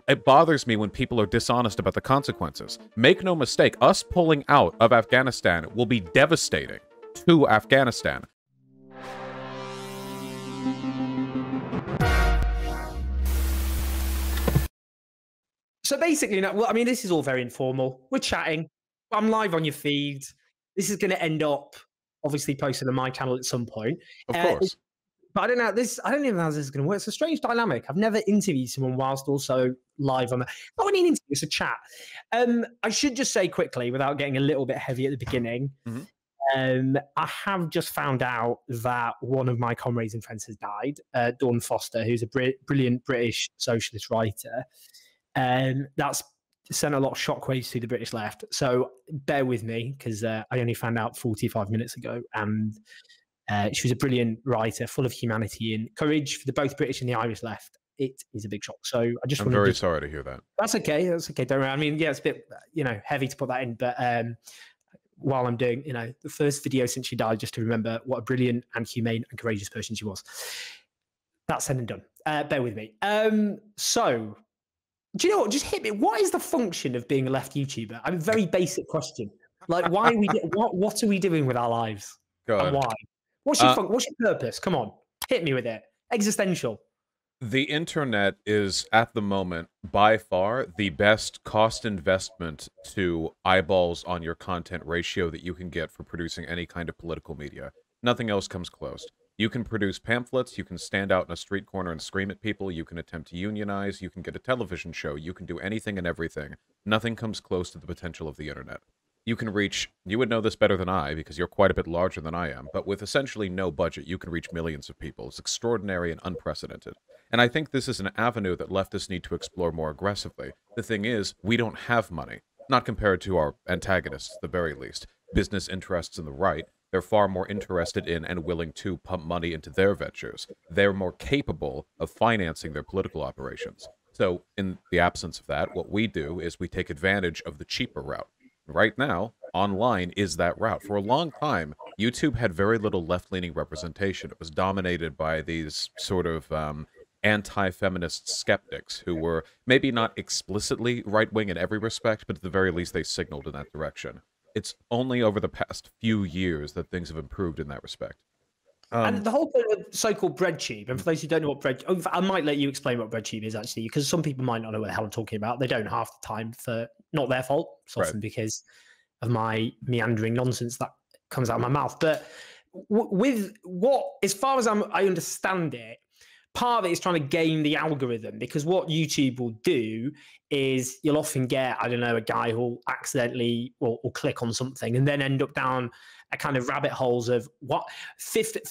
it bothers me when people are dishonest about the consequences. Make no mistake, us pulling out of Afghanistan will be devastating to Afghanistan. So basically, well, I mean, this is all very informal. We're chatting. I'm live on your feed. This is going to end up obviously posted on my channel at some point. Of course. But I don't know this. I don't even know how this is going to work. It's a strange dynamic. I've never interviewed someone whilst also live on. Not really an interview. It's a chat. I should just say quickly, without getting a little bit heavy at the beginning, I have just found out that one of my comrades and friends has died. Dawn Foster, who's a brilliant British socialist writer. That's sent a lot of shockwaves through the British left. So bear with me, because I only found out 45 minutes ago. And she was a brilliant writer, full of humanity and courage for both British and the Irish left. It is a big shock. So I just I'm very sorry to hear that. That's okay. That's okay. Don't worry. I mean, yeah, it's a bit, heavy to put that in. But while I'm doing, the first video since she died, just to remember what a brilliant and humane and courageous person she was. That's said and done. Bear with me. So, do you know what? Just hit me. What is the function of being a left YouTuber? I mean, very basic question. Like, why are we? What are we doing with our lives? God. And why? What's your what's your purpose? Come on, hit me with it. Existential. The internet is, at the moment, by far the best cost investment to eyeballs on your content ratio that you can get for producing any kind of political media. Nothing else comes close. You can produce pamphlets, you can stand out in a street corner and scream at people, you can attempt to unionize, you can get a television show, you can do anything and everything. Nothing comes close to the potential of the internet. You can reach, you would know this better than I, because you're quite a bit larger than I am, but with essentially no budget, you can reach millions of people. It's extraordinary and unprecedented. And I think this is an avenue that leftists need to explore more aggressively. The thing is, we don't have money. Not compared to our antagonists, at the very least. Business interests in the right, they're far more interested in and willing to pump money into their ventures. They're more capable of financing their political operations. So, in the absence of that, what we do is we take advantage of the cheaper route. Right now, online is that route. For a long time, YouTube had very little left-leaning representation. It was dominated by these sort of anti-feminist skeptics who were maybe not explicitly right-wing in every respect, but at the very least they signaled in that direction. It's only over the past few years that things have improved in that respect. And the whole point of so-called breadtube, and for those who don't know what I might let you explain what breadtube is, actually, because some people might not know what the hell I'm talking about. They don't half the time, for not their fault. It's often because of my meandering nonsense that comes out of my mouth. But with what, as far as I understand it, part of it is trying to game the algorithm, because what YouTube will do is you'll often get, I don't know, a guy who'll accidentally or click on something and then end up down a kind of rabbit holes of 15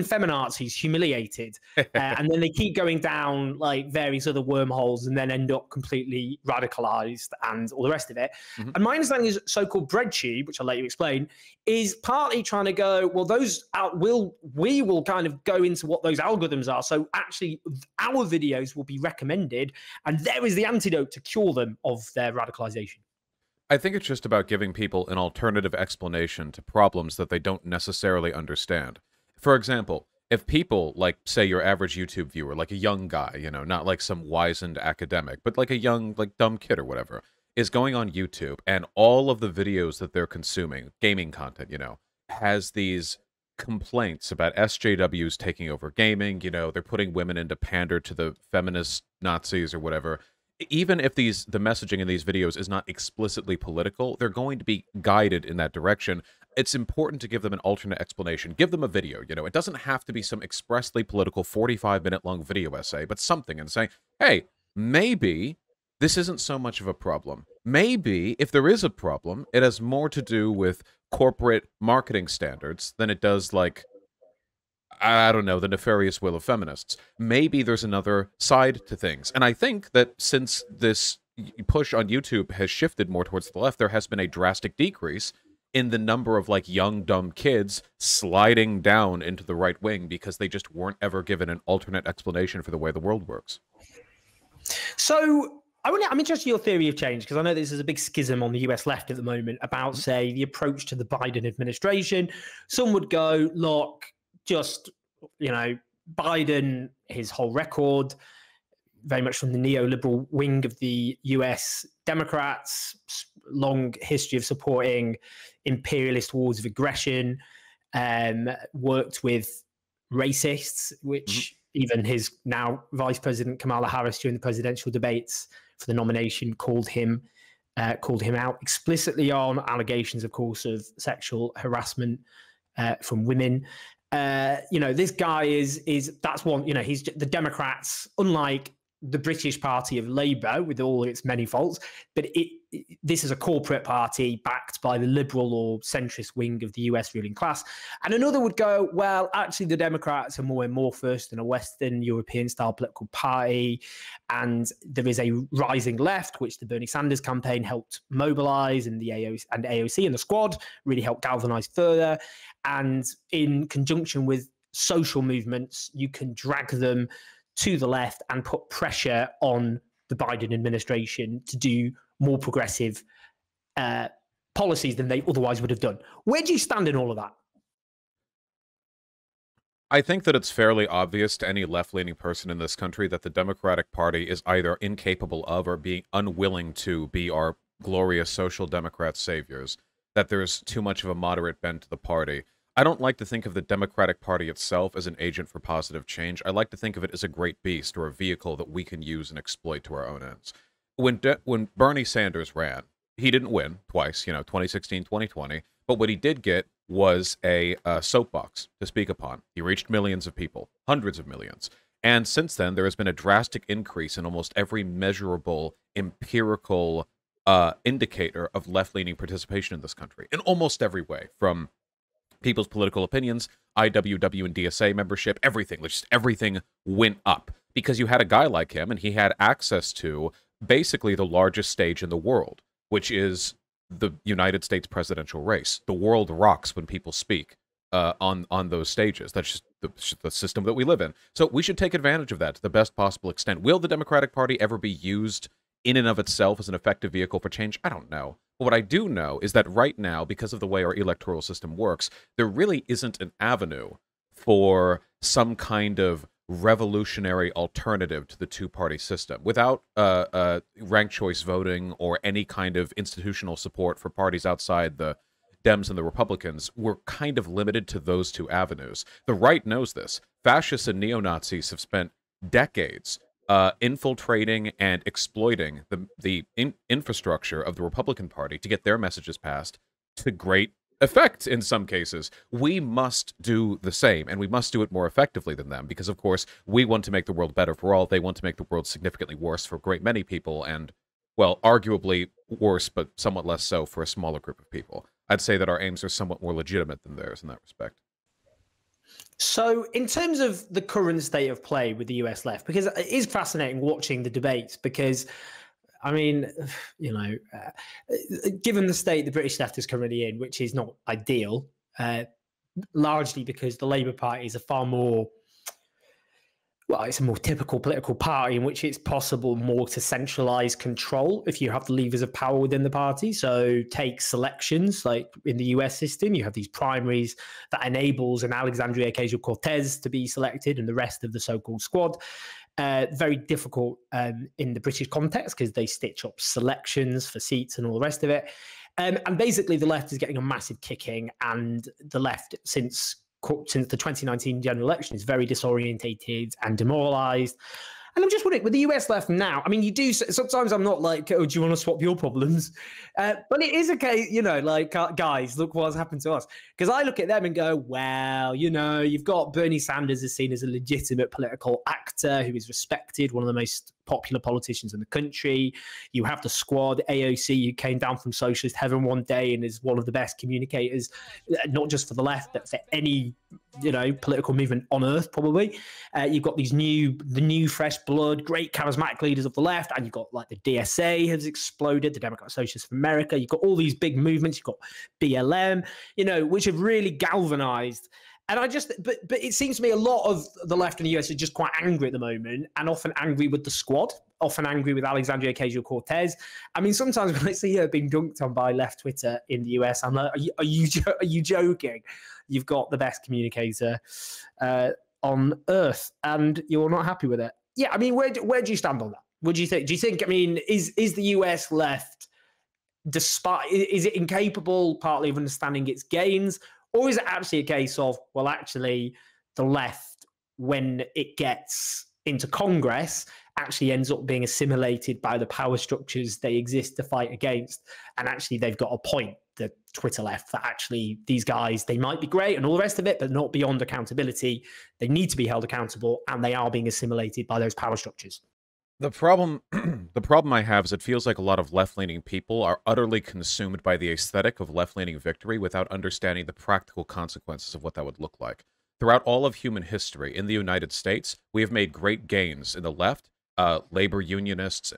feminazis humiliated. And then they keep going down like various other wormholes and then end up completely radicalized and all the rest of it. And my understanding is so-called breadtube, which I'll let you explain, is partly trying to go, well, we will kind of go into what those algorithms are. So actually our videos will be recommended, and there is the antidote to cure them of their radicalization. I think it's just about giving people an alternative explanation to problems that they don't necessarily understand. For example, if people, like, say, your average YouTube viewer, like a young guy, not like some wizened academic, but like a young, like, dumb kid or whatever, is going on YouTube, and all of the videos that they're consuming, gaming content, has these complaints about SJWs taking over gaming, they're putting women in to pander to the feminist Nazis or whatever. Even if the messaging in these videos is not explicitly political, they're going to be guided in that direction. It's important to give them an alternate explanation. Give them a video, It doesn't have to be some expressly political 45-minute-long video essay, but something, and say, hey, maybe this isn't so much of a problem. Maybe, if there is a problem, it has more to do with corporate marketing standards than it does, like, I don't know, the nefarious will of feminists. Maybe there's another side to things. And I think that since this push on YouTube has shifted more towards the left, there has been a drastic decrease in the number of, like, young, dumb kids sliding down into the right wing because they just weren't ever given an alternate explanation for the way the world works. So I'm interested in your theory of change, because I know this is a big schism on the US left at the moment about, say, the approach to the Biden administration. Some would go, look, just, Biden, his whole record, very much from the neoliberal wing of the US Democrats, long history of supporting imperialist wars of aggression, worked with racists, which even his now Vice President Kamala Harris during the presidential debates for the nomination called him out explicitly on allegations, of course, of sexual harassment from women. This guy is that's one. He's the Democrats, unlike the British Party of Labour, with all its many faults, but this is a corporate party backed by the liberal or centrist wing of the US ruling class. And another would go, well, actually, the Democrats are more amorphous than a Western European style political party. And there is a rising left, which the Bernie Sanders campaign helped mobilize, and the AOC and the Squad really helped galvanize further. And in conjunction with social movements, you can drag them to the left and put pressure on the Biden administration to do more progressive policies than they otherwise would have done. Where do you stand in all of that? I think that it's fairly obvious to any left-leaning person in this country that the Democratic Party is either incapable of or being unwilling to be our glorious social democrat saviors, that there's too much of a moderate bent to the party. I don't like to think of the Democratic Party itself as an agent for positive change. I like to think of it as a great beast or a vehicle that we can use and exploit to our own ends. When Bernie Sanders ran, he didn't win twice, 2016, 2020, but what he did get was a soapbox to speak upon. He reached millions of people, hundreds of millions. And since then, there has been a drastic increase in almost every measurable empirical indicator of left-leaning participation in this country, in almost every way, from people's political opinions, IWW and DSA membership, everything. Just everything went up because you had a guy like him and he had access to basically the largest stage in the world, which is the United States presidential race. The world rocks when people speak on those stages. That's just the system that we live in. So we should take advantage of that to the best possible extent. Will the Democratic Party ever be used in and of itself as an effective vehicle for change? I don't know. But what I do know is that right now, because of the way our electoral system works, there really isn't an avenue for some kind of revolutionary alternative to the two-party system. Without ranked choice voting or any kind of institutional support for parties outside the Dems and the Republicans, we're kind of limited to those two avenues. The right knows this. Fascists and neo-Nazis have spent decades infiltrating and exploiting the infrastructure of the Republican Party to get their messages passed to great effect in some cases. We must do the same, and we must do it more effectively than them, because, of course, we want to make the world better for all. They want to make the world significantly worse for a great many people, and, well, arguably worse, but somewhat less so for a smaller group of people. I'd say that our aims are somewhat more legitimate than theirs in that respect. So in terms of the current state of play with the US left, because it is fascinating watching the debates, because, I mean, given the state the British left is currently in, which is not ideal, largely because the Labour Party is a far more, well, it's a more typical political party in which it's possible more to centralize control if you have the levers of power within the party. So take selections, like in the US system, you have these primaries that enables an Alexandria Ocasio-Cortez to be selected and the rest of the so-called squad. Very difficult in the British context because they stitch up selections for seats and all the rest of it. And basically the left is getting a massive kicking, and the left, since the 2019 general election, is very disorientated and demoralized. And I'm just wondering, with the US left now, I mean, you do, sometimes I'm not like, oh, do you want to swap your problems? But it is a case, guys, look what's happened to us. Because I look at them and go, well, you've got Bernie Sanders is seen as a legitimate political actor who is respected, one of the most popular politicians in the country. You have the Squad, AOC, who came down from socialist heaven one day and is one of the best communicators, not just for the left, but for any political movement on earth, probably. You've got the new fresh blood, great charismatic leaders of the left, and you've got like the DSA has exploded, the Democratic Socialists of America. You've got all these big movements. You've got BLM, which have really galvanized. And but it seems to me a lot of the left in the US are just quite angry at the moment, and often angry with the Squad, often angry with Alexandria Ocasio-Cortez. I mean, sometimes when I see her being dunked on by left Twitter in the US, I'm like, are you joking? You've got the best communicator on earth, and you're not happy with it. Yeah, I mean, where do you stand on that? What do you think? Do you think, I mean, is the US left, despite, is it incapable partly of understanding its gains? Or is it actually a case of, well, actually, the left, when it gets into Congress, actually ends up being assimilated by the power structures they exist to fight against? And actually, they've got a point, the Twitter left, that actually these guys, they might be great and all the rest of it, but not beyond accountability. They need to be held accountable, and they are being assimilated by those power structures. The problem, the problem I have is it feels like a lot of left-leaning people are utterly consumed by the aesthetic of left-leaning victory without understanding the practical consequences of what that would look like. Throughout all of human history in the United States, we have made great gains in the left, labor unionists,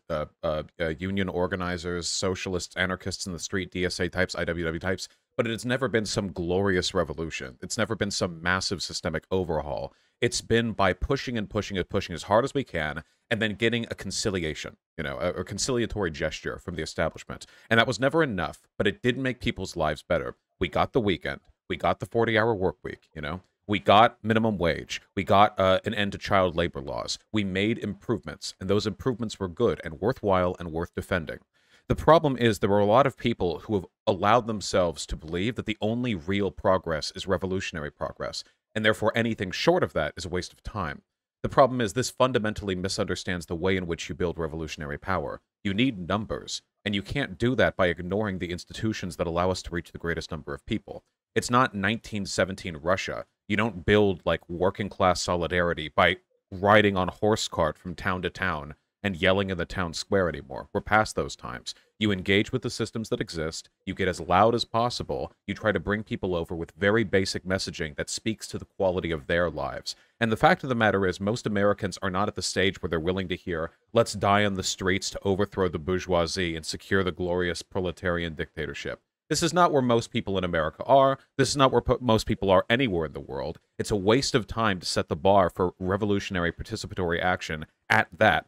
union organizers, socialists, anarchists in the street, DSA types, IWW types, but it has never been some glorious revolution. It's never been some massive systemic overhaul. It's been by pushing and pushing and pushing as hard as we can, and then getting a conciliation, you know, a conciliatory gesture from the establishment. And that was never enough, but it did make people's lives better. We got the weekend. We got the 40-hour work week, you know. We got minimum wage. We got an end to child labor laws. We made improvements, and those improvements were good and worthwhile and worth defending. The problem is there are a lot of people who have allowed themselves to believe that the only real progress is revolutionary progress, and therefore anything short of that is a waste of time. The problem is this fundamentally misunderstands the way in which you build revolutionary power. You need numbers, and you can't do that by ignoring the institutions that allow us to reach the greatest number of people. It's not 1917 Russia. You don't build, like, working-class solidarity by riding on a horse cart from town to town and yelling in the town square anymore. We're past those times. You engage with the systems that exist, you get as loud as possible, you try to bring people over with very basic messaging that speaks to the quality of their lives. And the fact of the matter is, most Americans are not at the stage where they're willing to hear, let's die on the streets to overthrow the bourgeoisie and secure the glorious proletarian dictatorship. This is not where most people in America are. This is not where most people are anywhere in the world. It's a waste of time to set the bar for revolutionary participatory action at that.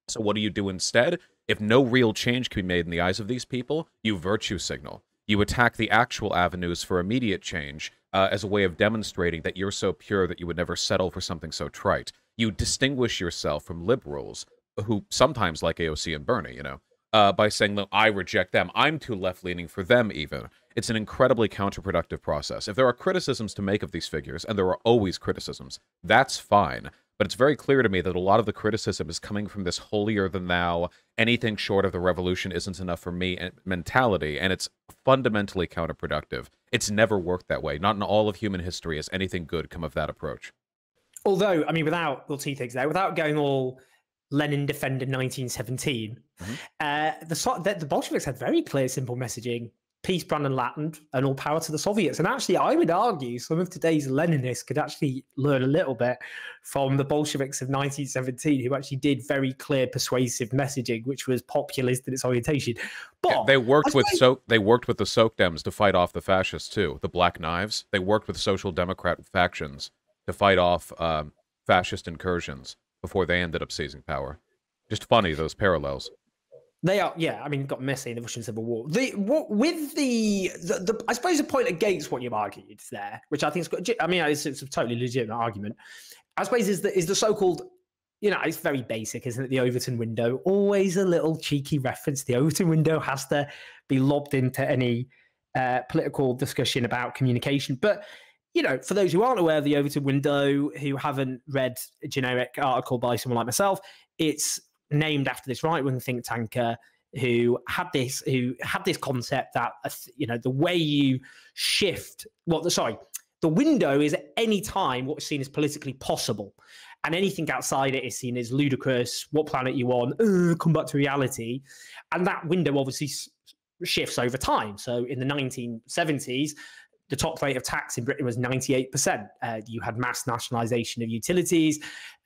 So what do you do instead? If no real change can be made in the eyes of these people, you virtue signal. You attack the actual avenues for immediate change as a way of demonstrating that you're so pure that you would never settle for something so trite. You distinguish yourself from liberals, who sometimes like AOC and Bernie, you know, by saying, look, I reject them. I'm too left-leaning for them, even. It's an incredibly counterproductive process. If there are criticisms to make of these figures, and there are always criticisms, that's fine. But it's very clear to me that a lot of the criticism is coming from this holier-than-thou, anything short of the revolution isn't enough for me mentality, and it's fundamentally counterproductive. It's never worked that way. Not in all of human history has anything good come of that approach. Although, I mean, well, two things there. Without going all Lenin defended 1917, the Bolsheviks had very clear, simple messaging. Peace, Brandon Latin, and all power to the Soviets. And actually, I would argue some of today's Leninists could actually learn a little bit from the Bolsheviks of 1917, who actually did very clear, persuasive messaging, which was populist in its orientation. But yeah, they worked with the Sok Dems to fight off the fascists too, the Black Knives. They worked with social democrat factions to fight off fascist incursions before they ended up seizing power. Just funny, those parallels. They are, yeah. I mean, got messy in the Russian Civil War. I suppose the point against what you've argued there, which I think is good. I mean, it's a totally legitimate argument. I suppose is the so-called, you know, it's very basic, isn't it? The Overton window, always a little cheeky reference. The Overton window has to be lobbed into any political discussion about communication. But you know, for those who aren't aware of the Overton window, who haven't read a generic article by someone like myself, it's named after this right-wing think tanker who had this concept that, you know, the way you shift, the window is at any time what is seen as politically possible, and anything outside it is seen as ludicrous. What planet you on? Come back to reality. And that window obviously shifts over time. So in the 1970s, the top rate of tax in Britain was 98%. You had mass nationalisation of utilities.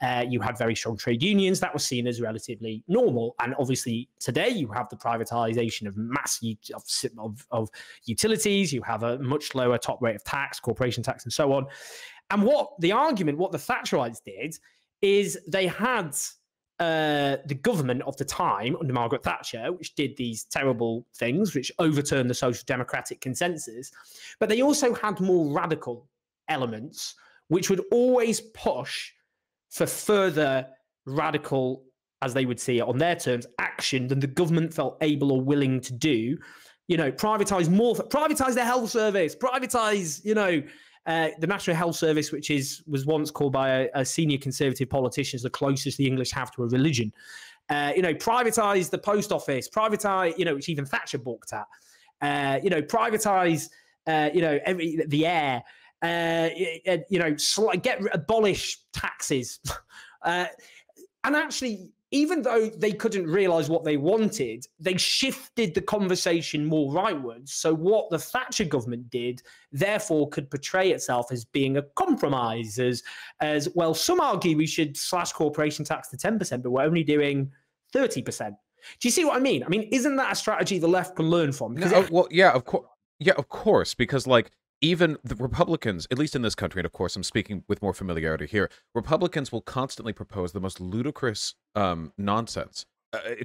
You had very strong trade unions. That was seen as relatively normal. And obviously today you have the privatisation of of utilities. You have a much lower top rate of tax, corporation tax, and so on. And what the Thatcherites did is they had the government of the time under Margaret Thatcher, which did these terrible things, which overturned the social democratic consensus. But they also had more radical elements, which would always push for further radical, as they would see it on their terms, action than the government felt able or willing to do. Privatize the health service, privatize, the National Health Service, which was once called by a senior conservative politician as the closest the English have to a religion. Privatize the post office, privatize, which even Thatcher balked at. Privatize, the air. Abolish taxes. And actually, even though they couldn't realize what they wanted, they shifted the conversation more rightwards. So what the Thatcher government did, therefore, could portray itself as being a compromise. As well, some argue we should slash corporation tax to 10%, but we're only doing 30%. Do you see what I mean? I mean, isn't that a strategy the left can learn from? Of course, because like even the Republicans, at least in this country, and of course I'm speaking with more familiarity here, Republicans will constantly propose the most ludicrous nonsense,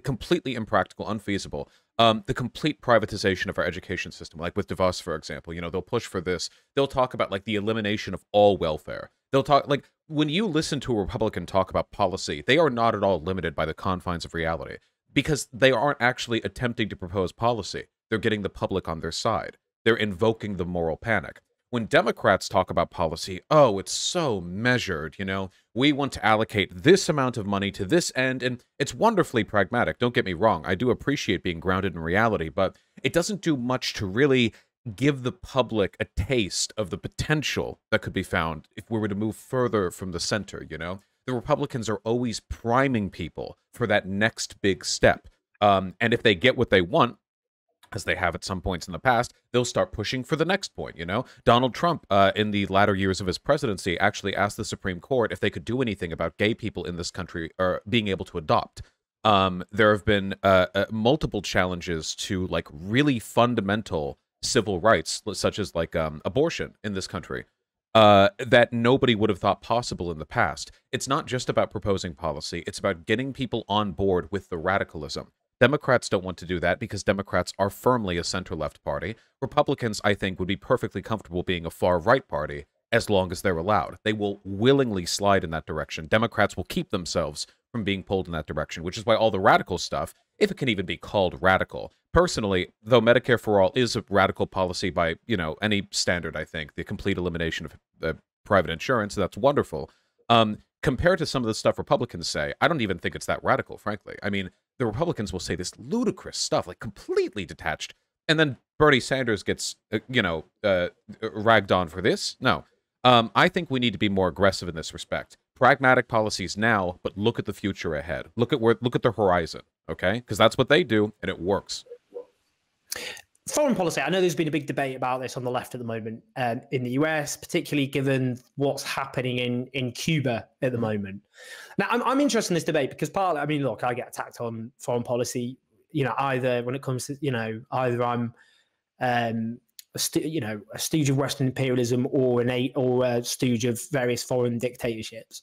completely impractical, unfeasible. The complete privatization of our education system, like with Vaush, for example, they'll push for this. They'll talk about like the elimination of all welfare. They'll talk like when you listen to a Republican talk about policy, they are not at all limited by the confines of reality because they aren't actually attempting to propose policy. They're getting the public on their side. They're invoking the moral panic. When Democrats talk about policy, oh, it's so measured, we want to allocate this amount of money to this end, and it's wonderfully pragmatic. Don't get me wrong. I do appreciate being grounded in reality, but it doesn't do much to really give the public a taste of the potential that could be found if we were to move further from the center, The Republicans are always priming people for that next big step. And if they get what they want, as they have at some points in the past, they'll start pushing for the next point, Donald Trump, in the latter years of his presidency, actually asked the Supreme Court if they could do anything about gay people in this country or being able to adopt. There have been multiple challenges to, like, really fundamental civil rights, such as, like, abortion in this country, that nobody would have thought possible in the past. It's not just about proposing policy. It's about getting people on board with the radicalism. Democrats don't want to do that because Democrats are firmly a center-left party. Republicans, I think, would be perfectly comfortable being a far-right party as long as they're allowed. They will willingly slide in that direction. Democrats will keep themselves from being pulled in that direction, which is why all the radical stuff, if it can even be called radical. Personally, though Medicare for All is a radical policy by, any standard, I think, the complete elimination of private insurance, that's wonderful. Compared to some of the stuff Republicans say, I don't even think it's that radical, frankly. I mean, the Republicans will say this ludicrous stuff, like completely detached, and then Bernie Sanders gets, ragged on for this. No. I think we need to be more aggressive in this respect. Pragmatic policies now, but look at the future ahead. Look at the horizon, okay? Because that's what they do, and it works. Foreign policy. I know there's been a big debate about this on the left at the moment in the US, particularly given what's happening in Cuba at the moment. Now, I'm interested in this debate because look, I get attacked on foreign policy, either when it comes to, either I'm a stooge of Western imperialism or a stooge of various foreign dictatorships.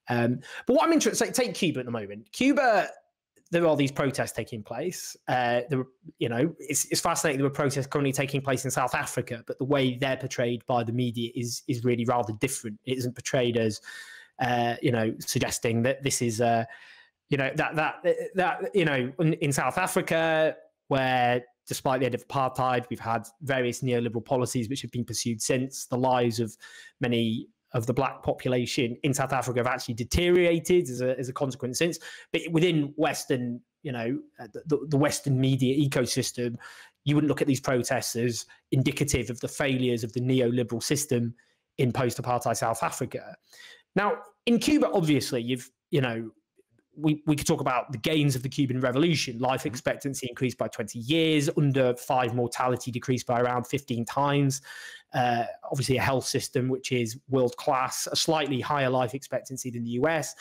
But what I'm interested, take Cuba at the moment. Cuba, there are these protests taking place. It's fascinating. There are protests currently taking place in South Africa, but the way they're portrayed by the media is really rather different. It isn't portrayed as, suggesting that this is, in South Africa, where despite the end of apartheid, we've had various neoliberal policies which have been pursued since. The lives of many of the black population in South Africa have actually deteriorated as a consequence since. But within Western, the Western media ecosystem, you wouldn't look at these protests as indicative of the failures of the neoliberal system in post-apartheid South Africa. Now, in Cuba, obviously, we could talk about the gains of the Cuban Revolution. Life expectancy increased by 20 years, under 5 mortality decreased by around 15 times. Obviously, a health system which is world-class, a slightly higher life expectancy than the US.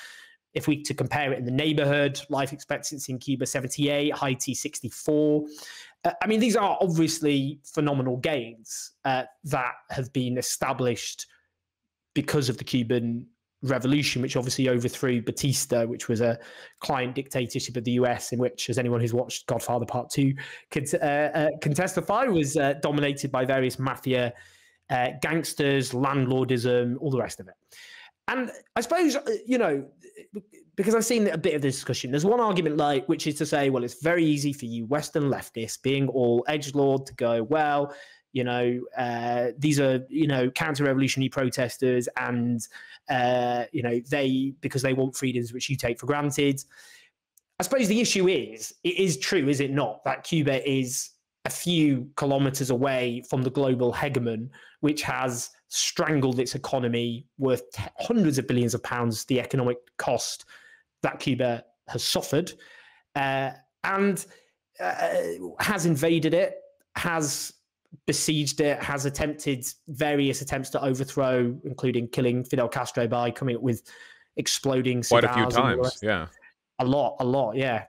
If we to compare it in the neighborhood, life expectancy in Cuba, 78, Haiti, 64. These are obviously phenomenal gains that have been established because of the Cuban Revolution, which obviously overthrew Batista, which was a client dictatorship of the US, in which, as anyone who's watched Godfather Part 2 can testify, was dominated by various mafia, gangsters, landlordism, all the rest of it. And I suppose, because I've seen a bit of the discussion. There's one argument, like, which is to say, well, it's very easy for you Western leftists being all edgelord to go, well, you know, these are, you know, counter-revolutionary protesters, and you know, because they want freedoms which you take for granted. I suppose the issue is, it is true, is it not, that Cuba is a few kilometers away from the global hegemon, which has strangled its economy worth hundreds of billions of pounds, the economic cost that Cuba has suffered, and has invaded it, has besieged it, has attempted various attempts to overthrow, including killing Fidel Castro by coming up with exploding cigars. Quite a few times, yeah. A lot, yeah.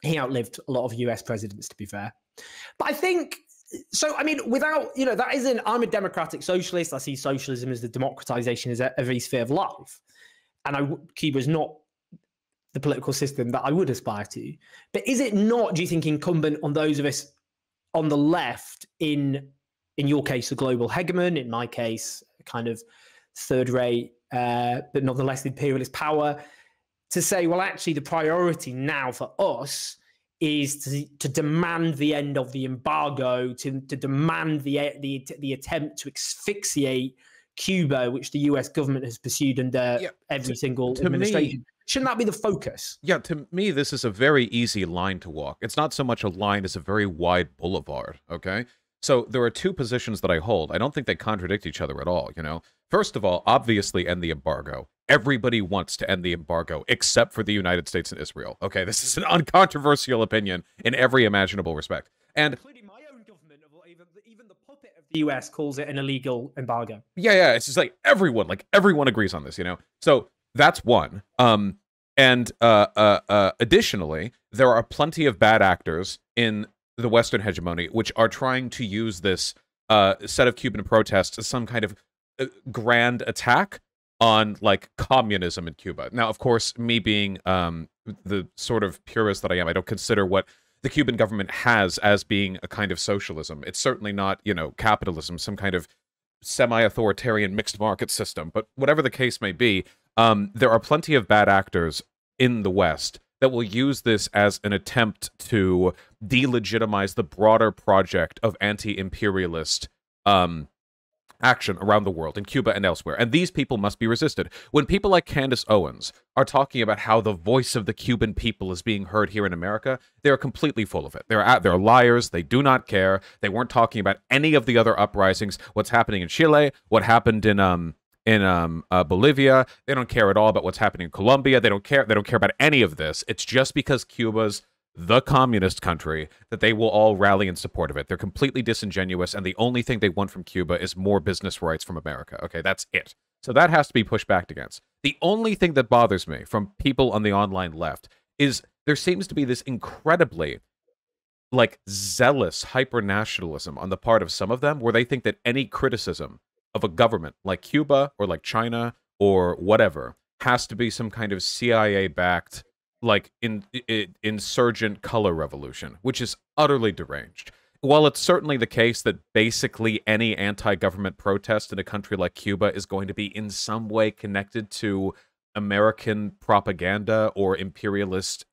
He outlived a lot of US presidents, to be fair. But I think, so, I mean, without, you know, that isn't, I'm a democratic socialist. I see socialism as the democratization of every sphere of life. And Cuba is not the political system that I would aspire to. But is it not, do you think, incumbent on those of us on the left, in your case, a global hegemon, in my case, a kind of third-rate, but nonetheless imperialist power, to say, well, actually, the priority now for us is to demand the end of the embargo, to demand the attempt to asphyxiate Cuba, which the US government has pursued under every single administration. Shouldn't that be the focus? Yeah, to me, this is a very easy line to walk. It's not so much a line as a very wide boulevard, okay? So there are two positions that I hold. I don't think they contradict each other at all, you know? First of all, obviously end the embargo. Everybody wants to end the embargo, except for the United States and Israel. Okay, this is an uncontroversial opinion in every imaginable respect. And including my own government, even the puppet of the US calls it an illegal embargo. Yeah, it's just like everyone agrees on this, you know? So that's one. Additionally, there are plenty of bad actors in the Western hegemony which are trying to use this set of Cuban protests as some kind of grand attack on, like, communism in Cuba. Now, of course, me being the sort of purist that I am, I don't consider what the Cuban government has as being a kind of socialism. It's certainly not, you know, capitalism, some kind of semi-authoritarian mixed market system. But whatever the case may be, there are plenty of bad actors in the West that will use this as an attempt to delegitimize the broader project of anti-imperialist action around the world, in Cuba and elsewhere. And these people must be resisted. When people like Candace Owens are talking about how the voice of the Cuban people is being heard here in America, they're completely full of it. They're liars. They do not care. They weren't talking about any of the other uprisings, what's happening in Chile, what happened in Bolivia. They don't care at all about what's happening in Colombia. They don't care about any of this. It's just because Cuba's the communist country that they will all rally in support of it. They're completely disingenuous, and the only thing they want from Cuba is more business rights from America. Okay, that's it. So that has to be pushed back against. The only thing that bothers me from people on the online left is there seems to be this incredibly, like, zealous hyper-nationalism on the part of some of them, where they think that any criticism of a government like Cuba or like China or whatever has to be some kind of CIA-backed, like, insurgent color revolution, which is utterly deranged. While it's certainly the case that basically any anti-government protest in a country like Cuba is going to be in some way connected to American propaganda or imperialist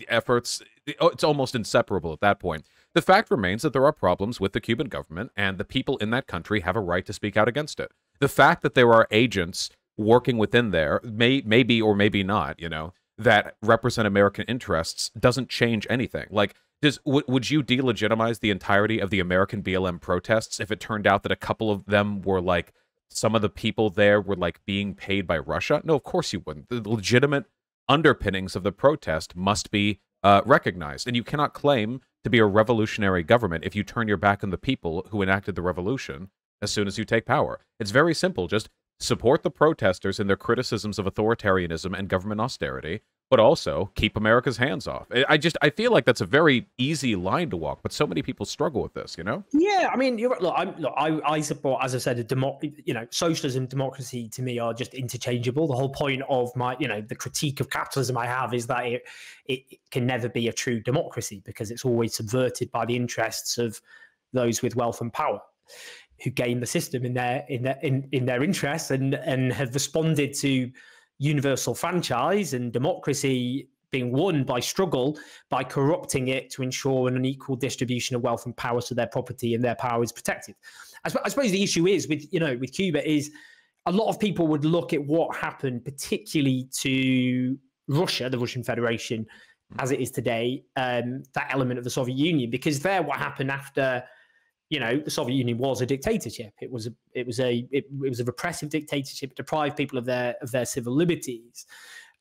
efforts, it's almost inseparable at that point. The fact remains that there are problems with the Cuban government, and the people in that country have a right to speak out against it. The fact that there are agents working within there, maybe or maybe not, you know, that represent American interests doesn't change anything. Like, would you delegitimize the entirety of the American BLM protests if it turned out that a couple of them were, like, some of the people there were, like, being paid by Russia? No, of course you wouldn't. The legitimate underpinnings of the protest must be recognized, and you cannot claim to be a revolutionary government if you turn your back on the people who enacted the revolution as soon as you take power. It's very simple. Just support the protesters in their criticisms of authoritarianism and government austerity, but also keep America's hands off. I feel like that's a very easy line to walk, but so many people struggle with this, you know? Yeah, I mean, you're right. Look, I support, as I said, socialism, democracy to me are just interchangeable. The whole point of my, the critique of capitalism I have is that it can never be a true democracy because it's always subverted by the interests of those with wealth and power, who game the system in their interests and have responded to universal franchise and democracy being won by struggle, by corrupting it to ensure an unequal distribution of wealth and power so their property and their power is protected. I suppose the issue is with Cuba is a lot of people would look at what happened, particularly to Russia, the Russian Federation, as it is today, that element of the Soviet Union, because there, what happened after, the Soviet Union was a dictatorship. It was a repressive dictatorship, deprived people of their civil liberties.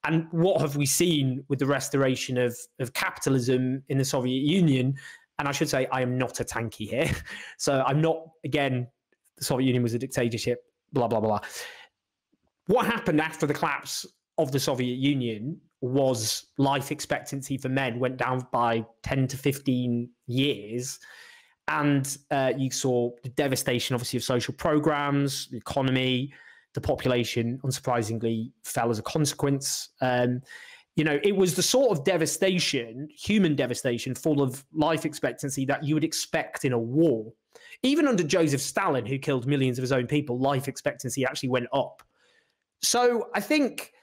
And what have we seen with the restoration of capitalism in the Soviet Union? And I should say, I am not a tanky here. So I'm not, again, the Soviet Union was a dictatorship, blah, blah, blah. What happened after the collapse of the Soviet Union was life expectancy for men went down by 10 to 15 years. And you saw the devastation, obviously, of social programs, the economy, the population, unsurprisingly, fell as a consequence. It was the sort of devastation, human devastation, full of life expectancy that you would expect in a war. Even under Joseph Stalin, who killed millions of his own people, life expectancy actually went up. So I think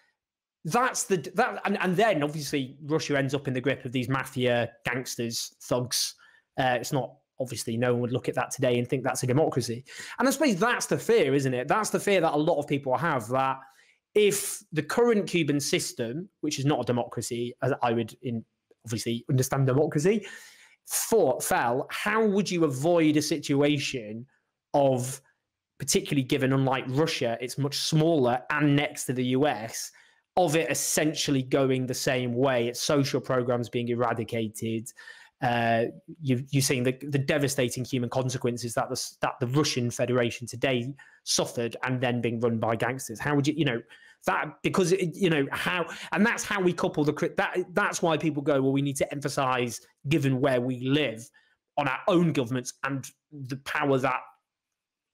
and then obviously Russia ends up in the grip of these mafia gangsters, thugs. It's not, obviously, no one would look at that today and think that's a democracy. And I suppose that's the fear, isn't it? That's the fear that a lot of people have, that if the current Cuban system, which is not a democracy, as I would obviously understand democracy, fell, how would you avoid a situation of, particularly given, unlike Russia, it's much smaller and next to the US, of it essentially going the same way, its social programs being eradicated, you've seen the devastating human consequences that the Russian Federation today suffered, and then being run by gangsters. How would that, because how, and that's how we couple that's why people go, well, we need to emphasize, given where we live, on our own governments and the power that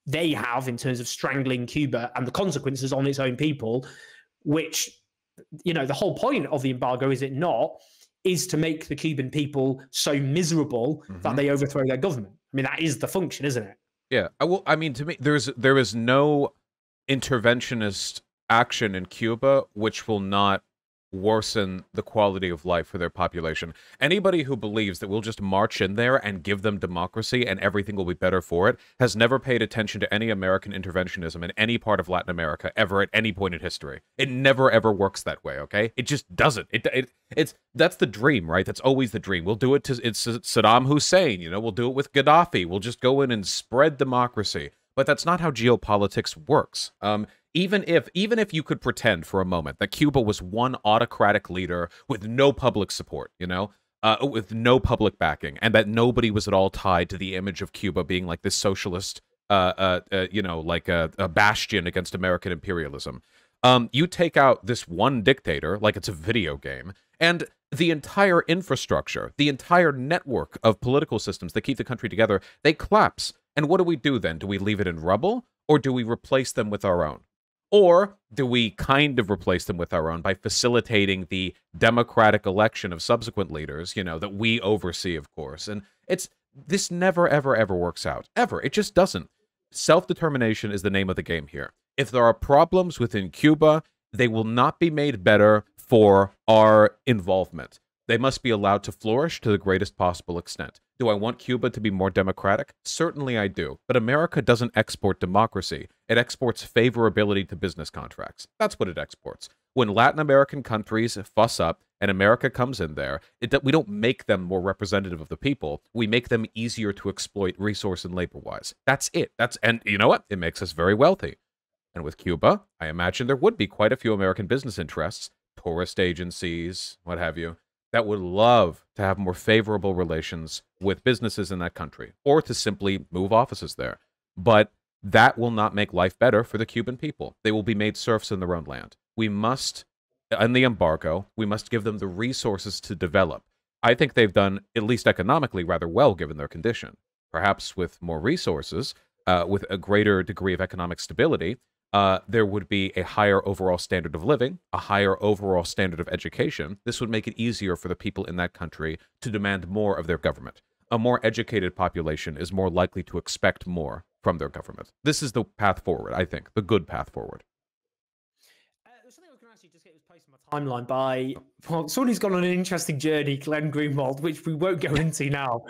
they have in terms of strangling Cuba and the consequences on its own people, which, the whole point of the embargo, is it not, is to make the Cuban people so miserable that they overthrow their government. I mean, that is the function, isn't it? Yeah. I mean, to me, there is no interventionist action in Cuba which will not worsen the quality of life for their population. Anybody who believes that we'll just march in there and give them democracy and everything will be better for it has never paid attention to any American interventionism in any part of Latin America ever at any point in history. It never ever works that way, okay? It just doesn't. That's the dream, right? That's always the dream. We'll do it it's Saddam Hussein, we'll do it with Gaddafi. We'll just go in and spread democracy. But that's not how geopolitics works. Even if you could pretend for a moment that Cuba was one autocratic leader with no public support, with no public backing, and that nobody was at all tied to the image of Cuba being like this socialist, like a bastion against American imperialism. You take out this one dictator like it's a video game, and the entire infrastructure, the entire network of political systems that keep the country together, they collapse. And what do we do then? Do we leave it in rubble, or do we replace them with our own? Or do we kind of replace them with our own by facilitating the democratic election of subsequent leaders, that we oversee, of course? And this never, ever, ever works out. Ever. It just doesn't. Self-determination is the name of the game here. If there are problems within Cuba, they will not be made better for our involvement. They must be allowed to flourish to the greatest possible extent. Do I want Cuba to be more democratic? Certainly I do. But America doesn't export democracy. It exports favorability to business contracts. That's what it exports. When Latin American countries fuss up and America comes in there, we don't make them more representative of the people. We make them easier to exploit resource and labor-wise. That's it. And you know what? It makes us very wealthy. And with Cuba, I imagine there would be quite a few American business interests, tourist agencies, what have you, that would love to have more favorable relations with businesses in that country, or to simply move offices there. But that will not make life better for the Cuban people. They will be made serfs in their own land. We must, in the embargo, we must give them the resources to develop. I think they've done, at least economically, rather well given their condition. Perhaps with more resources, with a greater degree of economic stability, there would be a higher overall standard of living, a higher overall standard of education. This would make it easier for the people in that country to demand more of their government. A more educated population is more likely to expect more from their government. This is the path forward, I think, the good path forward. Something I was going to ask you, just timeline by someone who's gone on an interesting journey, Glenn Greenwald, which we won't go into now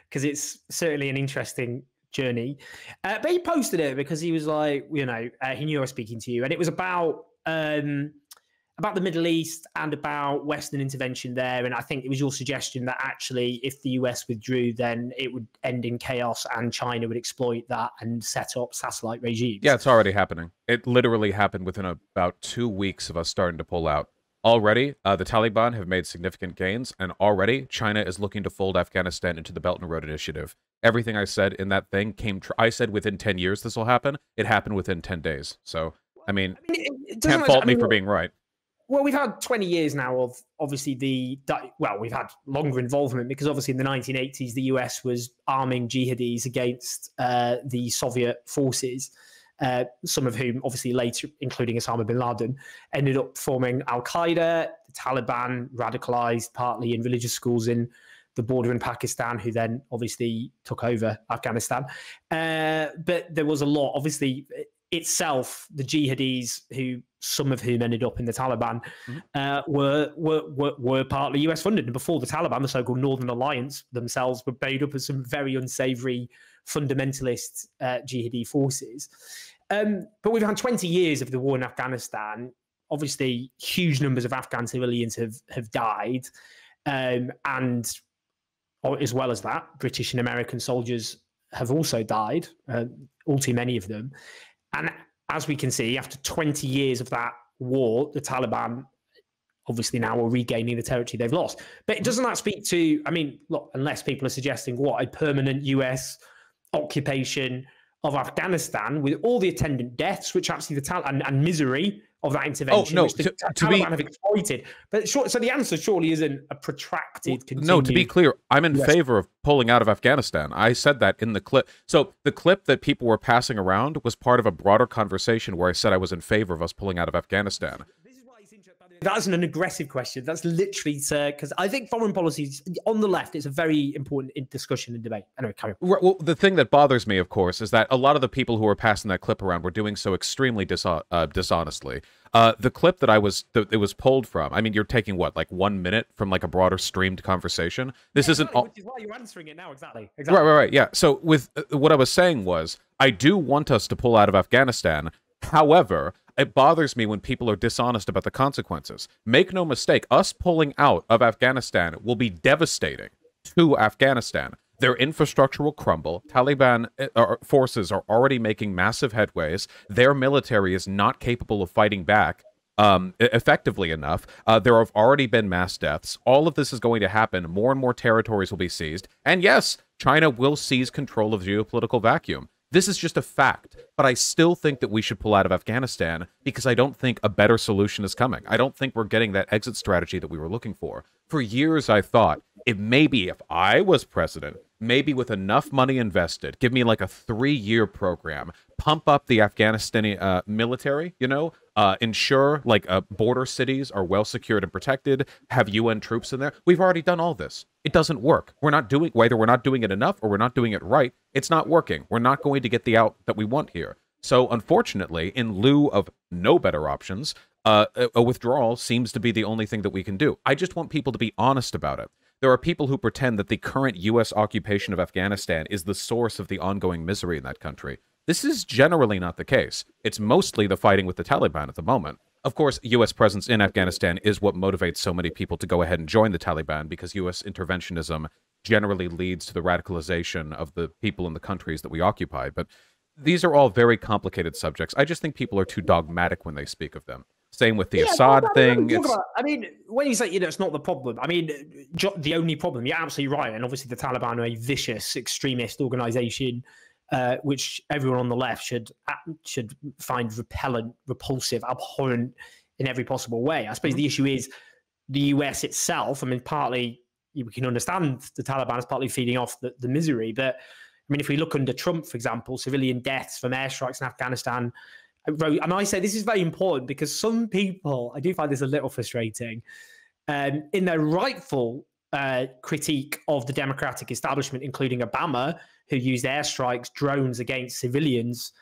because it's certainly an interesting journey. But he posted it because he was like, he knew I was speaking to you, and it was about the Middle East and about Western intervention there. And I think it was your suggestion that actually, if the US withdrew, then it would end in chaos and China would exploit that and set up satellite regimes. Yeah, it's already happening. It literally happened within about 2 weeks of us starting to pull out. Already, the Taliban have made significant gains, and already China is looking to fold Afghanistan into the Belt and Road Initiative. Everything I said in that thing came true. I said within 10 years this will happen. It happened within 10 days. So, it can't fault me for being right. Well, we've had 20 years now of obviously we've had longer involvement because obviously in the 1980s, the US was arming jihadis against the Soviet forces, some of whom obviously later, including Osama bin Laden, ended up forming Al-Qaeda. The Taliban radicalized partly in religious schools in the border in Pakistan, who then obviously took over Afghanistan. But there was a lot, obviously, itself, the jihadis, who some of whom ended up in the Taliban, were partly US funded. And before the Taliban, the so-called Northern Alliance themselves were made up of some very unsavory fundamentalist jihadi forces. But we've had 20 years of the war in Afghanistan. Obviously, huge numbers of Afghan civilians have died. And as well as that, British and American soldiers have also died, all too many of them. And as we can see, after 20 years of that war, the Taliban obviously now are regaining the territory they've lost. But doesn't that speak to, look, unless people are suggesting a permanent US occupation of Afghanistan with all the attendant deaths, which actually the Taliban and misery of that intervention, which the Taliban have exploited. But so the answer surely isn't a protracted continued... No, to be clear, I'm in favor of pulling out of Afghanistan. I said that in the clip. So the clip that people were passing around was part of a broader conversation where I said I was in favor of us pulling out of Afghanistan. That isn't an aggressive question. That's literally because I think foreign policy on the left is a very important discussion and debate. Anyway, carry on. Well, the thing that bothers me, of course, is that a lot of the people who were passing that clip around were doing so extremely dishonestly. The clip that it was pulled from, you're taking what, like 1 minute from like a broader streamed conversation? This isn't all... Which is why you're answering it now, exactly. Right, yeah. So with what I was saying was, I do want us to pull out of Afghanistan. However, it bothers me when people are dishonest about the consequences. Make no mistake, us pulling out of Afghanistan will be devastating to Afghanistan. Their infrastructure will crumble. Taliban forces are already making massive headways. Their military is not capable of fighting back effectively enough. There have already been mass deaths. All of this is going to happen. More and more territories will be seized. And yes, China will seize control of the geopolitical vacuum. This is just a fact, but I still think that we should pull out of Afghanistan because I don't think a better solution is coming. I don't think we're getting that exit strategy that we were looking for. For years, I thought, if I was president, maybe with enough money invested, give me like a 3-year program, pump up the Afghanistani military, ensure like border cities are well secured and protected, have UN troops in there. We've already done all this. It doesn't work. Whether we're not doing it enough or we're not doing it right, it's not working. We're not going to get the out that we want here. So unfortunately, in lieu of no better options, a withdrawal seems to be the only thing that we can do. I just want people to be honest about it. There are people who pretend that the current U.S. occupation of Afghanistan is the source of the ongoing misery in that country. This is generally not the case. It's mostly the fighting with the Taliban at the moment. Of course, U.S. presence in Afghanistan is what motivates so many people to go ahead and join the Taliban, because U.S. interventionism generally leads to the radicalization of the people in the countries that we occupy. But these are all very complicated subjects. I just think people are too dogmatic when they speak of them. Same with the Assad thing. When you say, it's not the problem. The only problem, you're absolutely right. And obviously the Taliban are a vicious extremist organization, which everyone on the left should find repellent, repulsive, abhorrent in every possible way. I suppose the issue is the US itself. Partly we can understand the Taliban is partly feeding off the misery. But if we look under Trump, for example, civilian deaths from airstrikes in Afghanistan, and I say this is very important because some people, I do find this a little frustrating, in their rightful critique of the democratic establishment, including Obama, who used airstrikes, drones against civilians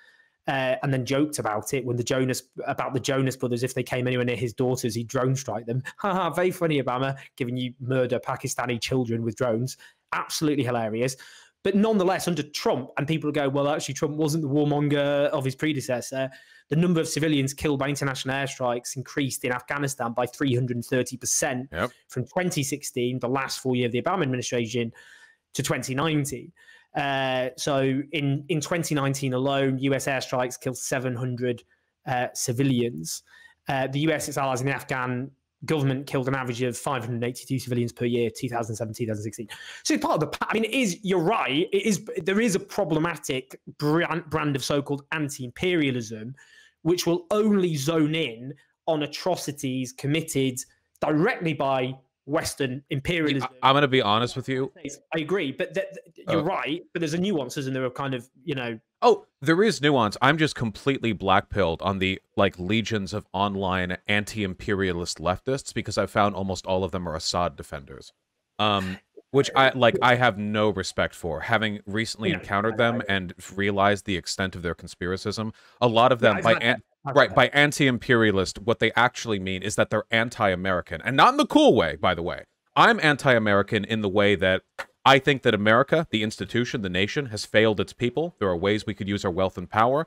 and then joked about it when the Jonas brothers, if they came anywhere near his daughters, he'd drone strike them. Haha, very funny, Obama, giving you murder Pakistani children with drones. Absolutely hilarious. But nonetheless, under Trump, and people go, well, actually, Trump wasn't the warmonger of his predecessor. The number of civilians killed by international airstrikes increased in Afghanistan by 330% from 2016, the last full year of the Obama administration, to 2019. So in 2019 alone, US airstrikes killed 700 civilians. The US, its allies in the Afghan government killed an average of 582 civilians per year, 2017, 2016. So it's part of the, I mean, you're right, there is a problematic brand of so-called anti-imperialism, which will only zone in on atrocities committed directly by Western imperialism. I'm going to be honest with you. I agree, but you're right. But there's a nuance, isn't there? Of kind of, Oh, there is nuance. I'm just completely blackpilled on the legions of online anti-imperialist leftists because I found almost all of them are Assad defenders, which I have no respect for. Having recently encountered them and realized the extent of their conspiracism, a lot of them by anti-imperialist, what they actually mean is that they're anti-American, and not in the cool way, by the way. I'm anti-American in the way that I think that America, the institution, the nation, has failed its people. There are ways we could use our wealth and power.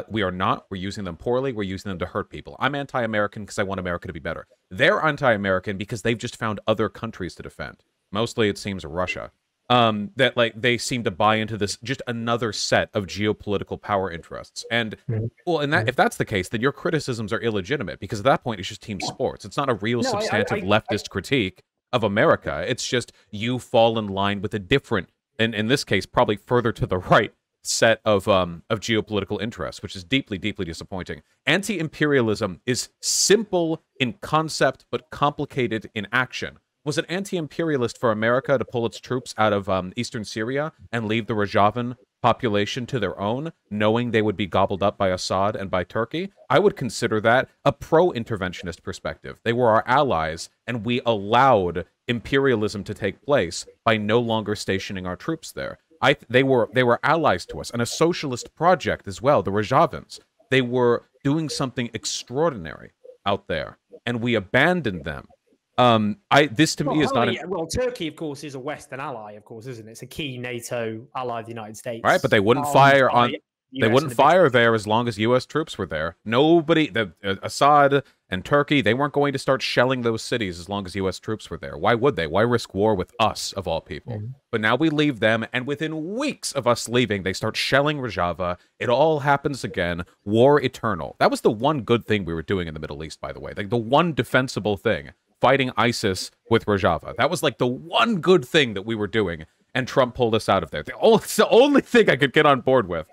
We are not. We're using them poorly. We're using them to hurt people. I'm anti-American because I want America to be better. They're anti-American because they've just found other countries to defend. Mostly, it seems, Russia. That they seem to buy into this, just another set of geopolitical power interests. And well, if that's the case, then your criticisms are illegitimate because at that point it's just team sports. It's not a real substantive leftist critique of America. It's just you fall in line with a different, and in this case, probably further to the right set of geopolitical interests, which is deeply, deeply disappointing. Anti-imperialism is simple in concept but complicated in action. Was it anti-imperialist for America to pull its troops out of eastern Syria and leave the Rajavan population to their own, knowing they would be gobbled up by Assad and by Turkey? I would consider that a pro-interventionist perspective. They were our allies, and we allowed imperialism to take place by no longer stationing our troops there. They were allies to us, and a socialist project as well, the Rajavans. They were doing something extraordinary out there, and we abandoned them. This to me is not. Well, Turkey, of course, is a Western ally, of course, isn't it? It's a key NATO ally of the United States. Right, but they wouldn't fire on. They wouldn't fire there as long as U.S. troops were there. Nobody, Assad and Turkey, they weren't going to start shelling those cities as long as U.S. troops were there. Why would they? Why risk war with us, of all people? But now we leave them, and within weeks of us leaving, they start shelling Rojava. It all happens again. War eternal. That was the one good thing we were doing in the Middle East, by the way. Like the one defensible thing. Fighting ISIS with Rojava. That was like the one good thing that we were doing, and Trump pulled us out of there. It's the only thing I could get on board with.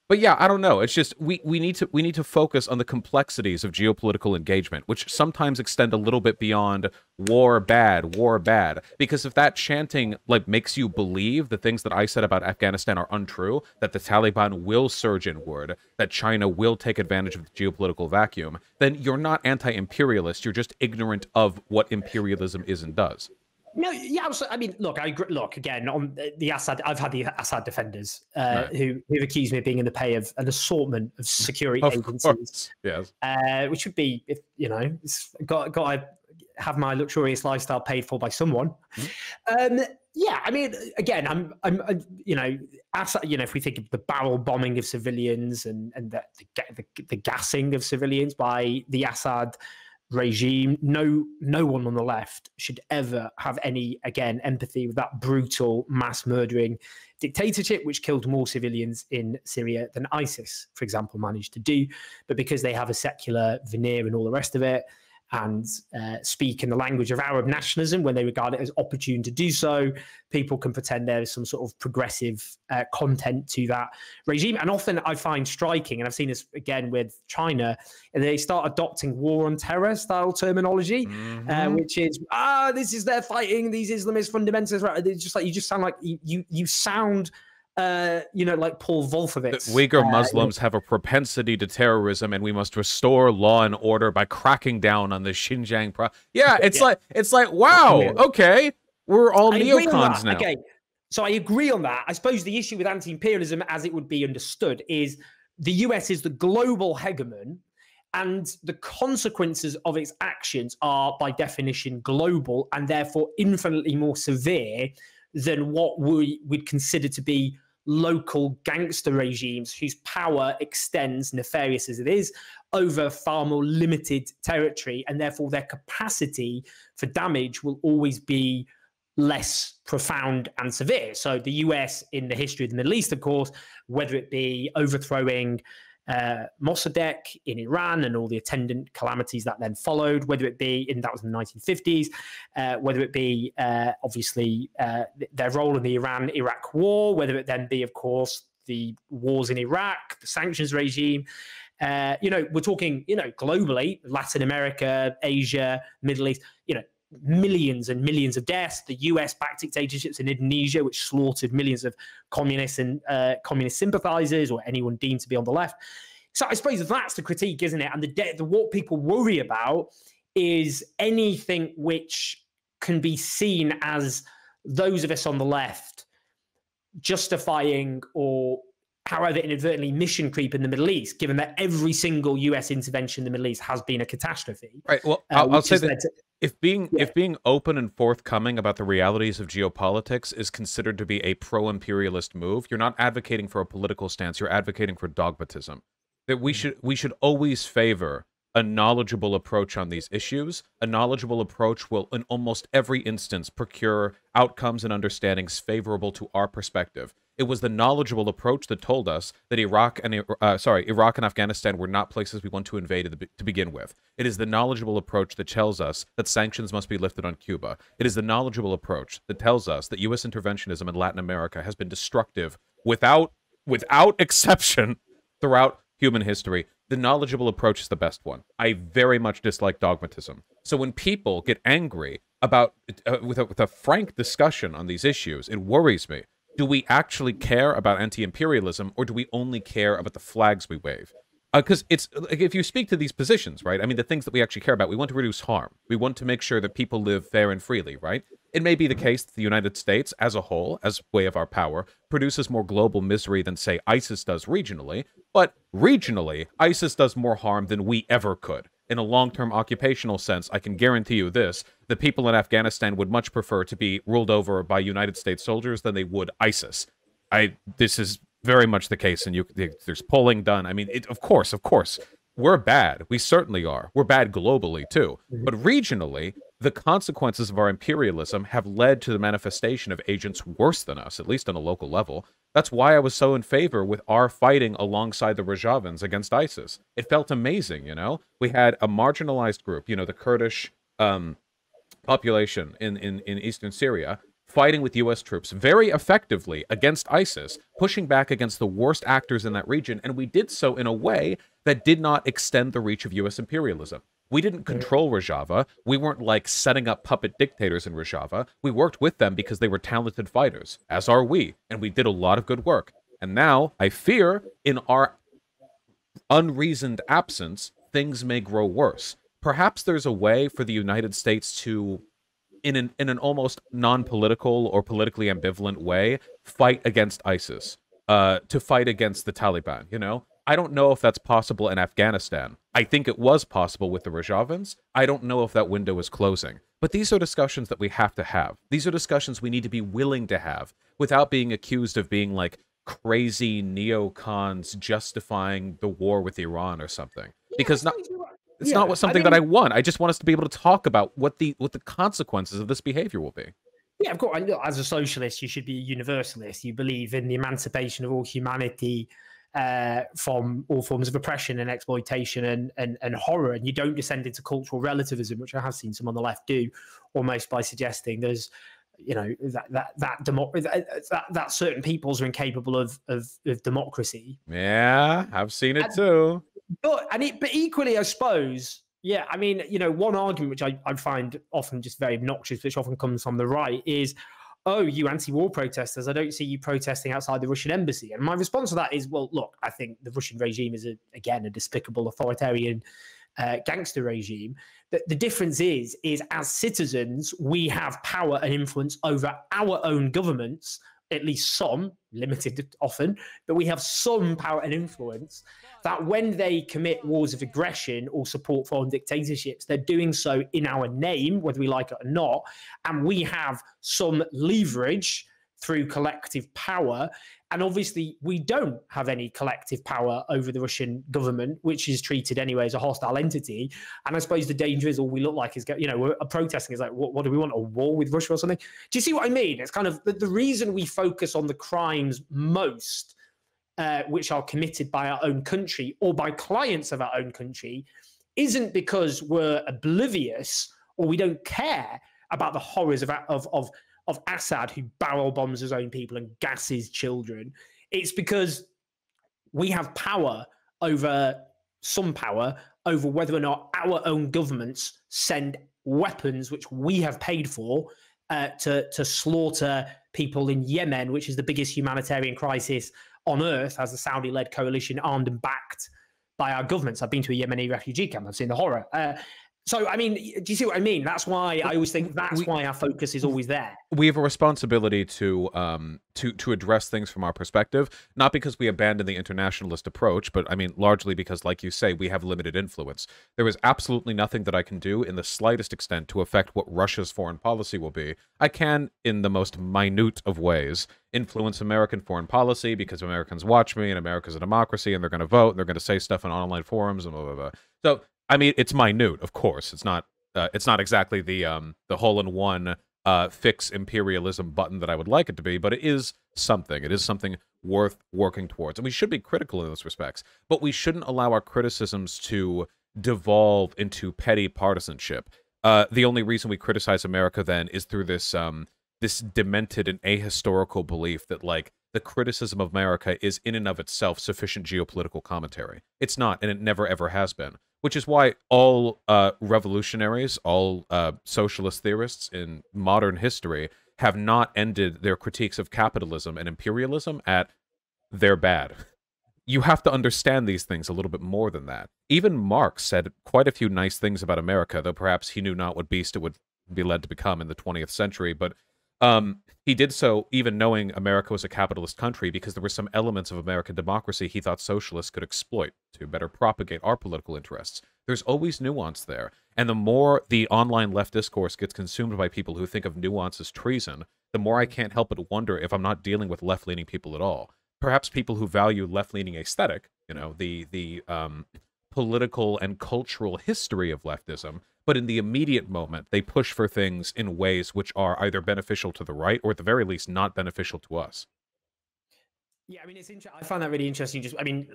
But yeah, I don't know. It's just we need to focus on the complexities of geopolitical engagement, which sometimes extend a little bit beyond war bad, war bad. Because if that chanting makes you believe the things that I said about Afghanistan are untrue, that the Taliban will surge inward, that China will take advantage of the geopolitical vacuum, then you're not anti-imperialist. You're just ignorant of what imperialism is and does. No, yeah, I mean, look, I agree. Look, again, on the Assad, I've had the Assad defenders who've accused me of being in the pay of an assortment of security agencies. Yes. Which would be, if it's got to have my luxurious lifestyle paid for by someone. Yeah, I mean, again, I'm if we think of the barrel bombing of civilians and the gassing of civilians by the Assad regime, no one on the left should ever have any empathy with that brutal mass murdering dictatorship which killed more civilians in Syria than ISIS, for example, managed to do. But because they have a secular veneer and all the rest of it, and speak in the language of Arab nationalism when they regard it as opportune to do so, people can pretend there is some sort of progressive content to that regime. And often I find striking, and I've seen this again with China, and they start adopting war on terror style terminology, which is, this is they're fighting these Islamist fundamentalists. Right? It's just like, you just sound like you sound like Paul Wolfowitz. Uyghur Muslims have a propensity to terrorism, and we must restore law and order by cracking down on the Xinjiang. It's like, wow, okay, we're all neocons now. Okay, so I agree on that. I suppose the issue with anti-imperialism, as it would be understood, is the US is the global hegemon, and the consequences of its actions are, by definition, global and therefore infinitely more severe than what we would consider to be local gangster regimes whose power extends, nefarious as it is, over far more limited territory, and therefore their capacity for damage will always be less profound and severe. So the US in the history of the Middle East, of course, whether it be overthrowing Mossadegh in Iran and all the attendant calamities that then followed, whether it be that was in the 1950s, whether it be obviously their role in the Iran-Iraq war, whether it then be, of course, the wars in Iraq, the sanctions regime. We're talking, globally, Latin America, Asia, Middle East, millions and millions of deaths. The US-backed dictatorships in Indonesia, which slaughtered millions of communists and communist sympathizers or anyone deemed to be on the left. So I suppose that's the critique, isn't it? And what people worry about is anything which can be seen as those of us on the left justifying or however inadvertently mission creep in the Middle East, given that every single US intervention in the Middle East has been a catastrophe. Right. Well, I'll say that if being open and forthcoming about the realities of geopolitics is considered to be a pro-imperialist move, you're not advocating for a political stance, you're advocating for dogmatism. That we should always favor a knowledgeable approach on these issues. A knowledgeable approach will, in almost every instance, procure outcomes and understandings favorable to our perspective. It was the knowledgeable approach that told us that Iraq and Afghanistan were not places we want to invade to begin with. It is the knowledgeable approach that tells us that sanctions must be lifted on Cuba. It is the knowledgeable approach that tells us that U.S. interventionism in Latin America has been destructive without exception throughout human history. The knowledgeable approach is the best one. I very much dislike dogmatism. So when people get angry about with a frank discussion on these issues, it worries me. Do we actually care about anti-imperialism, or do we only care about the flags we wave? Because it's like, if you speak to these positions, right? I mean, the things that we actually care about, we want to reduce harm. We want to make sure that people live fair and freely, right? It may be the case that the United States as a whole, as way of our power, produces more global misery than, say, ISIS does regionally. But regionally, ISIS does more harm than we ever could. In a long-term occupational sense, I can guarantee you this: the people in Afghanistan would much prefer to be ruled over by United States soldiers than they would ISIS. This is very much the case, and there's polling done. I mean, of course, we're bad. We certainly are. We're bad globally, too. But regionally, the consequences of our imperialism have led to the manifestation of agents worse than us, at least on a local level. That's why I was so in favor with our fighting alongside the Rojavans against ISIS. It felt amazing, We had a marginalized group, the Kurdish population in eastern Syria, fighting with U.S. troops very effectively against ISIS, pushing back against the worst actors in that region, and we did so in a way that did not extend the reach of U.S. imperialism. We didn't control Rojava. We weren't like setting up puppet dictators in Rojava. We worked with them because they were talented fighters, as are we, and we did a lot of good work. And now, I fear, in our unreasoned absence, things may grow worse. Perhaps there's a way for the United States to, in an almost non-political or politically ambivalent way, fight against ISIS, to fight against the Taliban, I don't know if that's possible in Afghanistan. I think it was possible with the Rojavans. I don't know if that window is closing. But these are discussions that we have to have. These are discussions we need to be willing to have without being accused of being like crazy neocons justifying the war with Iran or something. Because it's not something that I want. I just want us to be able to talk about what the consequences of this behavior will be. Yeah, of course. As a socialist, you should be a universalist. You believe in the emancipation of all humanity from all forms of oppression and exploitation and horror, and you don't descend into cultural relativism, which I have seen some on the left do, almost by suggesting there's, that certain peoples are incapable of democracy. Yeah, I've seen it too. But equally, I suppose, yeah. I mean, one argument which I find often just very obnoxious, which often comes from the right, is, oh, you anti-war protesters, I don't see you protesting outside the Russian embassy. And my response to that is, well, look, I think the Russian regime is, again, a despicable authoritarian gangster regime. The difference is as citizens, we have power and influence over our own governments at least some, limited often, but we have some power and influence, that when they commit wars of aggression or support foreign dictatorships, they're doing so in our name, whether we like it or not. And we have some leverage through collective power. And obviously, we don't have any collective power over the Russian government, which is treated anyway as a hostile entity. And I suppose the danger is all we look like is, we're protesting is like, what do we want? A war with Russia or something? Do you see what I mean? It's kind of the reason we focus on the crimes most, which are committed by our own country or by clients of our own country, isn't because we're oblivious or we don't care about the horrors of Assad, who barrel bombs his own people and gasses children. It's because we have some power over whether or not our own governments send weapons, which we have paid for, to slaughter people in Yemen, which is the biggest humanitarian crisis on earth, as the Saudi-led coalition armed and backed by our governments. I've been to a Yemeni refugee camp. I've seen the horror. So, I mean, do you see what I mean? That's why I always think why our focus is always there. We have a responsibility to address things from our perspective, not because we abandon the internationalist approach, but I mean, largely because, like you say, we have limited influence. There is absolutely nothing that I can do in the slightest extent to affect what Russia's foreign policy will be. I can, in the most minute of ways, influence American foreign policy because Americans watch me and America's a democracy and they're going to vote and they're going to say stuff in online forums and blah, blah, blah. So, I mean, it's minute, of course. It's not exactly the hole-in-one fix imperialism button that I would like it to be, but it is something. It is something worth working towards, and we should be critical in those respects. But we shouldn't allow our criticisms to devolve into petty partisanship. The only reason we criticize America then is through this this demented and ahistorical belief that like the criticism of America is in and of itself sufficient geopolitical commentary. It's not, and it never ever has been. Which is why all revolutionaries, all socialist theorists in modern history have not ended their critiques of capitalism and imperialism at they're bad. You have to understand these things a little bit more than that. Even Marx said quite a few nice things about America, though perhaps he knew not what beast it would be led to become in the 20th century. But he did so even knowing America was a capitalist country because there were some elements of American democracy he thought socialists could exploit to better propagate our political interests. There's always nuance there. And the more the online left discourse gets consumed by people who think of nuance as treason, the more I can't help but wonder if I'm not dealing with left-leaning people at all. Perhaps people who value left-leaning aesthetic, the political and cultural history of leftism, but in the immediate moment, they push for things in ways which are either beneficial to the right or at the very least not beneficial to us. Yeah, I mean, it's interesting. I find that really interesting.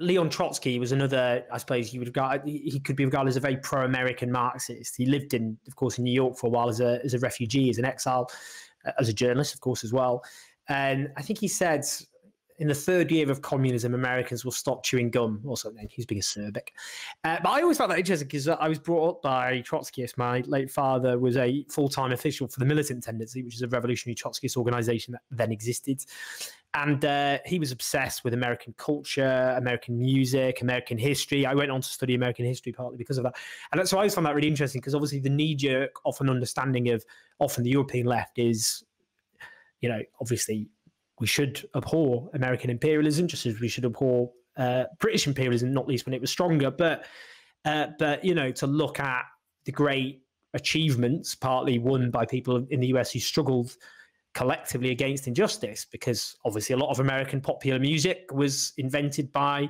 Leon Trotsky was another, I suppose he could be regarded as a very pro-American Marxist. He lived of course, in New York for a while as a refugee, as an exile, as a journalist, of course, as well. And I think he said, in the third year of communism, Americans will stop chewing gum or something. He's being acerbic. But I always found that interesting because I was brought up by Trotskyists. My late father was a full-time official for the Militant Tendency, which is a revolutionary Trotskyist organization that then existed. And he was obsessed with American culture, American music, American history. I went on to study American history partly because of that. And so I always found that really interesting because obviously the knee-jerk, often understanding of often the European left is, obviously we should abhor American imperialism, just as we should abhor British imperialism, not least when it was stronger. But to look at the great achievements, partly won by people in the US who struggled collectively against injustice, because obviously a lot of American popular music was invented by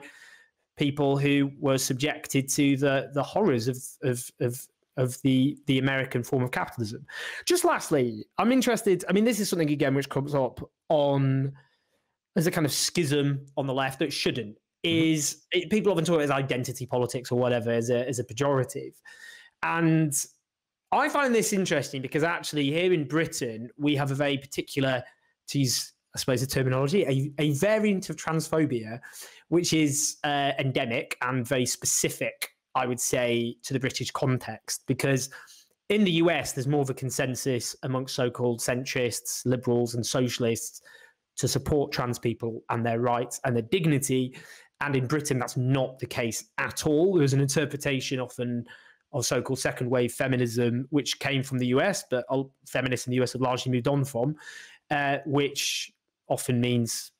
people who were subjected to the horrors of the American form of capitalism. Just lastly, I'm interested. I mean, this is something again which comes up as a kind of schism on the left that shouldn't. Is people often talk about as identity politics or whatever as a pejorative, and I find this interesting because actually here in Britain we have a very particular, to use I suppose the terminology, a variant of transphobia, which is endemic and very specific, I would say, to the British context, because in the US, there's more of a consensus amongst so-called centrists, liberals and socialists to support trans people and their rights and their dignity. And in Britain, that's not the case at all. There's an interpretation often of so-called second wave feminism, which came from the US, but feminists in the US have largely moved on from, which often means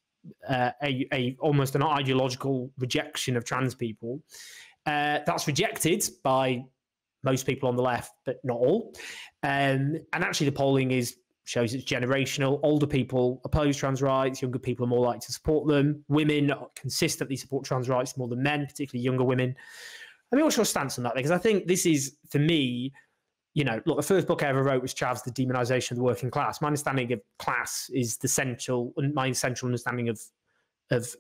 a almost an ideological rejection of trans people. That's rejected by most people on the left, but not all. And actually, the polling shows it's generational. Older people oppose trans rights. Younger people are more likely to support them. Women consistently support trans rights more than men, particularly younger women. I mean, what's your stance on that? Because I think this is, for me, look, the first book I ever wrote was Chav's The Demonization of the Working Class. My understanding of class is my essential understanding of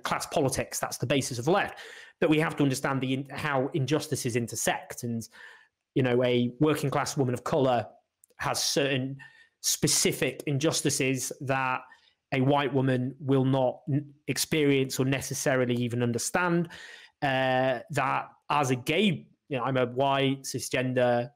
class politics. That's the basis of the left. But we have to understand how injustices intersect. And, a working class woman of color has certain specific injustices that a white woman will not experience or necessarily even understand. That as a gay, I'm a white cisgender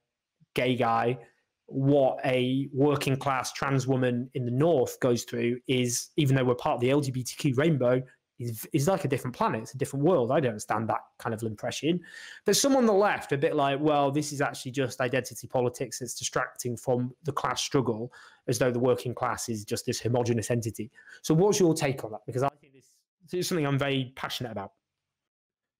gay guy, what a working class trans woman in the North goes through is, even though we're part of the LGBTQ rainbow, is like a different planet. It's a different world. I don't understand that kind of impression. But some on the left are a bit like, well, this is actually just identity politics. It's distracting from the class struggle, as though the working class is just this homogenous entity. So what's your take on that? Because I think this is something I'm very passionate about.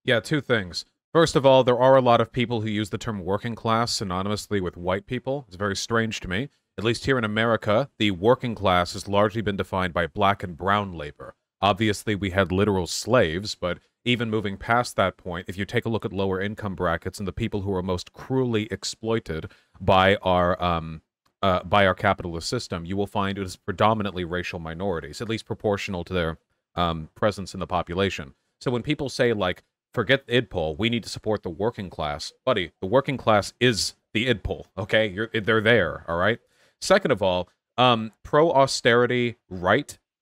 Yeah, two things. First of all, there are a lot of people who use the term working class synonymously with white people. It's very strange to me. At least here in America, the working class has largely been defined by black and brown labor. Obviously, we had literal slaves, but even moving past that point, if you take a look at lower income brackets and the people who are most cruelly exploited by our capitalist system, you will find it is predominantly racial minorities, at least proportional to their presence in the population. So when people say, like, forget the id poll, we need to support the working class, buddy, the working class is the id poll, okay? They're there, all right? Second of all, pro-austerity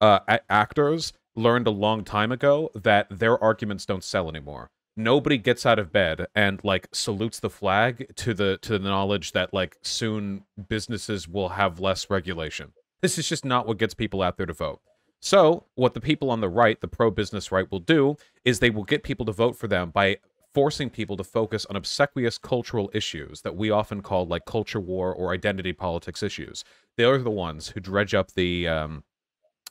actors learned a long time ago that their arguments don't sell anymore. Nobody gets out of bed and, like, salutes the flag to the knowledge that, like, soon businesses will have less regulation. This is just not what gets people out there to vote. So what the people on the right, the pro-business right, will do is they will get people to vote for them by forcing people to focus on obsequious cultural issues that we often call, like, culture war or identity politics issues. They're the ones who dredge up the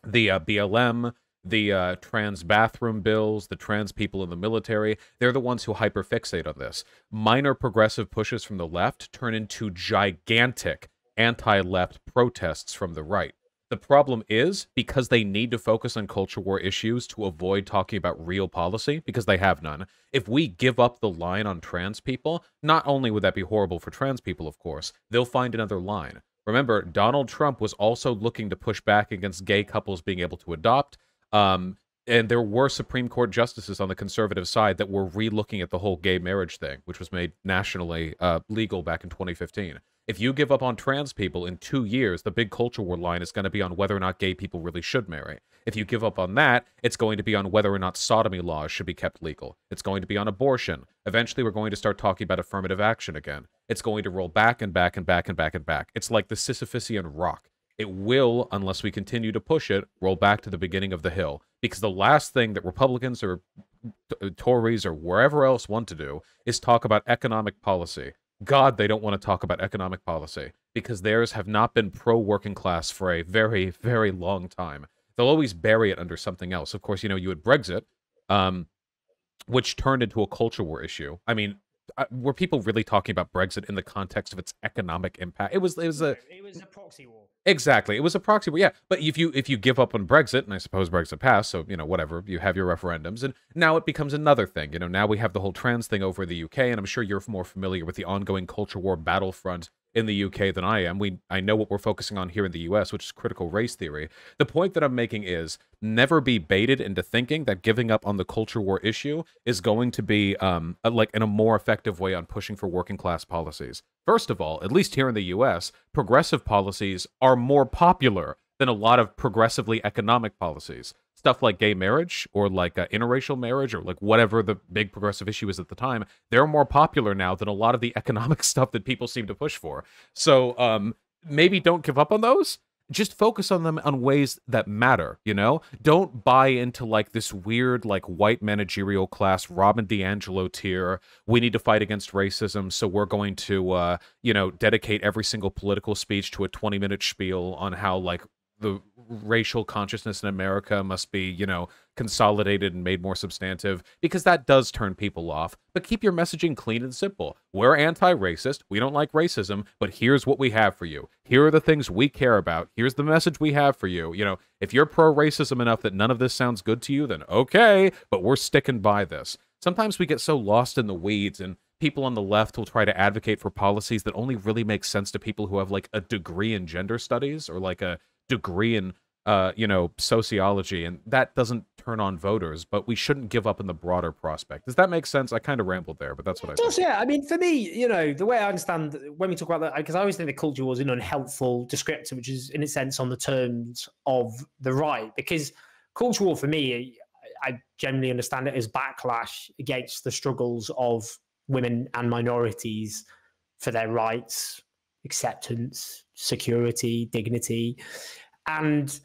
BLM, the trans bathroom bills, the trans people in the military. They're the ones who hyperfixate on this. Minor progressive pushes from the left turn into gigantic anti-left protests from the right. The problem is, because they need to focus on culture war issues to avoid talking about real policy, because they have none, if we give up the line on trans people, not only would that be horrible for trans people, of course, they'll find another line. Remember, Donald Trump was also looking to push back against gay couples being able to adopt, and there were Supreme Court justices on the conservative side that were re-looking at the whole gay marriage thing, which was made nationally legal back in 2015. If you give up on trans people in 2 years, the big culture war line is going to be on whether or not gay people really should marry. If you give up on that, it's going to be on whether or not sodomy laws should be kept legal. It's going to be on abortion. Eventually, we're going to start talking about affirmative action again. It's going to roll back and back and back and back and back. It's like the Sisyphusian rock. It will, unless we continue to push it, roll back to the beginning of the hill. Because the last thing that Republicans or Tories or wherever else want to do is talk about economic policy. God, they don't want to talk about economic policy, because theirs have not been pro-working class for a very, very long time. They'll always bury it under something else. Of course, you had Brexit, which turned into a culture war issue. I mean, were people really talking about Brexit in the context of its economic impact? It was a proxy war. Exactly. It was a proxy war, yeah. But if you give up on Brexit, and I suppose Brexit passed, so, whatever, you have your referendums, and now it becomes another thing. Now we have the whole trans thing over in the UK, and I'm sure you're more familiar with the ongoing culture war battlefront in the UK than I am. I know what we're focusing on here in the US, which is critical race theory. The point that I'm making is never be baited into thinking that giving up on the culture war issue is going to be like in a more effective way on pushing for working class policies. First of all, at least here in the US, progressive policies are more popular than a lot of progressively economic policies. Stuff like gay marriage or like interracial marriage or like whatever the big progressive issue is at the time, they're more popular now than a lot of the economic stuff that people seem to push for. So maybe don't give up on those. Just focus on them on ways that matter, Don't buy into like this weird like white managerial class Robin DiAngelo tier. We need to fight against racism, so we're going to dedicate every single political speech to a 20-minute spiel on how like the racial consciousness in America must be, you know, consolidated and made more substantive, because that does turn people off. But keep your messaging clean and simple. We're anti-racist. We don't like racism, but here's what we have for you. Here are the things we care about. Here's the message we have for you. You know, if you're pro-racism enough that none of this sounds good to you, then okay, but we're sticking by this. Sometimes we get so lost in the weeds, and people on the left will try to advocate for policies that only really make sense to people who have like a degree in gender studies or like a degree in you know, sociology, and that doesn't turn on voters. But we shouldn't give up in the broader prospect. Does that make sense? I kind of rambled there, but that's what I think. Yeah, I mean, for me, you know, the way I understand when we talk about that, because I always think the culture was an unhelpful descriptor, which is in a sense on the terms of the right, because culture war for me, I generally understand it as backlash against the struggles of women and minorities for their rights, acceptance, security, dignity. And,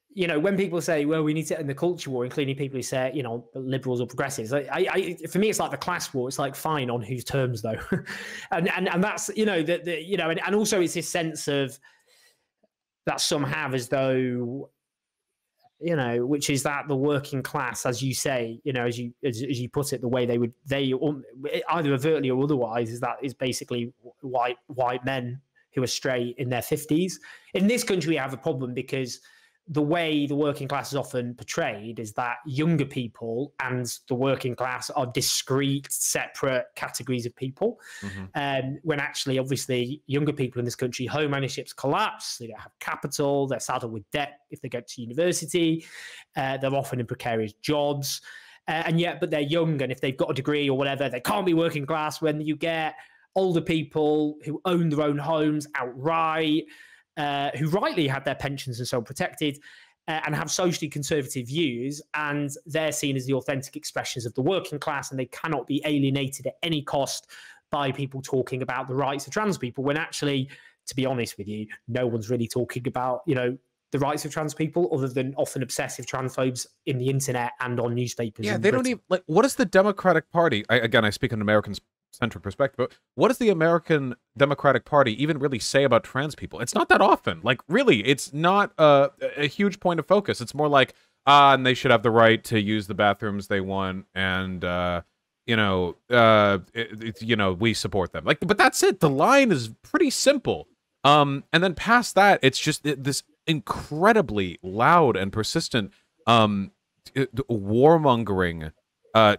you know, when people say, well, we need to end the culture war, including people who say, you know, liberals or progressives, for me, it's like the class war. It's like, fine, on whose terms, though? and that's, you know, you know, and also it's this sense of that some have as though, you know, which is that the working class, as you say, you know, as you put it, the way they either overtly or otherwise, is basically white men who are straight in their 50s. In this country, we have a problem because the way the working class is often portrayed is that younger people and the working class are discrete, separate categories of people. When actually, obviously, younger people in this country, home ownerships collapse, they don't have capital, they're saddled with debt if they go to university, they're often in precarious jobs, but they're young, and if they've got a degree or whatever, they can't be working class. When you get older people who own their own homes outright, who rightly have their pensions and so protected, and have socially conservative views, and they're seen as the authentic expressions of the working class, and they cannot be alienated at any cost by people talking about the rights of trans people, when actually, to be honest with you, no one's really talking about, you know, the rights of trans people, other than often obsessive transphobes in the internet and on newspapers. Yeah, they don't even, like, what is the Democratic Party? Again, I speak an American-centric perspective, but what does the American Democratic Party even really say about trans people? It's not that often. Like, really, it's not a huge point of focus. It's more like, and they should have the right to use the bathrooms they want, and you know, you know, we support them. Like, but that's it. The line is pretty simple. And then past that, it's just this incredibly loud and persistent warmongering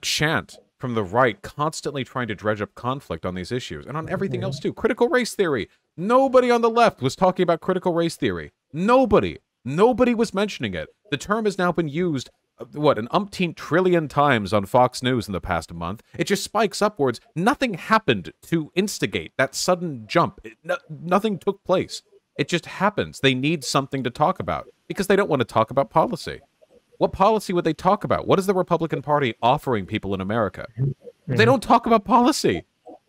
chant from the right, constantly trying to dredge up conflict on these issues and on everything else too. Critical race theory. Nobody on the left was talking about critical race theory. Nobody was mentioning it. The term has now been used, what, an umpteen trillion times on Fox News in the past month. It just spikes upwards. Nothing happened to instigate that sudden jump. Nothing took place. It just happens. They need something to talk about because they don't want to talk about policy. What policy would they talk about? What is the Republican Party offering people in America? They don't talk about policy,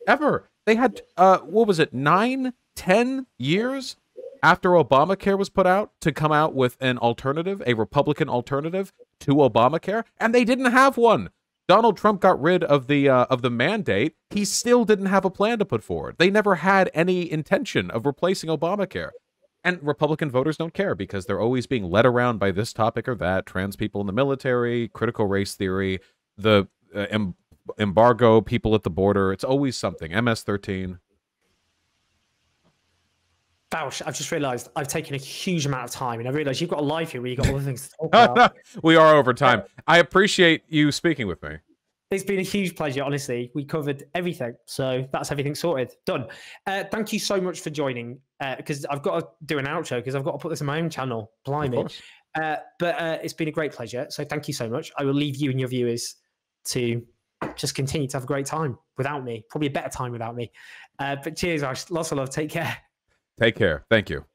ever. They had, what was it, 9, 10 years after Obamacare was put out to come out with an alternative, a Republican alternative to Obamacare, and they didn't have one. Donald Trump got rid of the mandate. He still didn't have a plan to put forward. They never had any intention of replacing Obamacare. And Republican voters don't care because they're always being led around by this topic or that, trans people in the military, critical race theory, the embargo, people at the border. It's always something. MS-13. Vaush, I've just realised I've taken a huge amount of time, and I realised you've got a life here where you've got other things to talk about. We are over time. I appreciate you speaking with me. It's been a huge pleasure, honestly. We covered everything, so that's everything sorted. Done. Thank you so much for joining, because I've got to do an outro because I've got to put this on my own channel. Blimey. But it's been a great pleasure, so thank you so much. I will leave you and your viewers to just continue to have a great time without me. Probably a better time without me. But cheers, Ash. Lots of love. Take care. Take care. Thank you.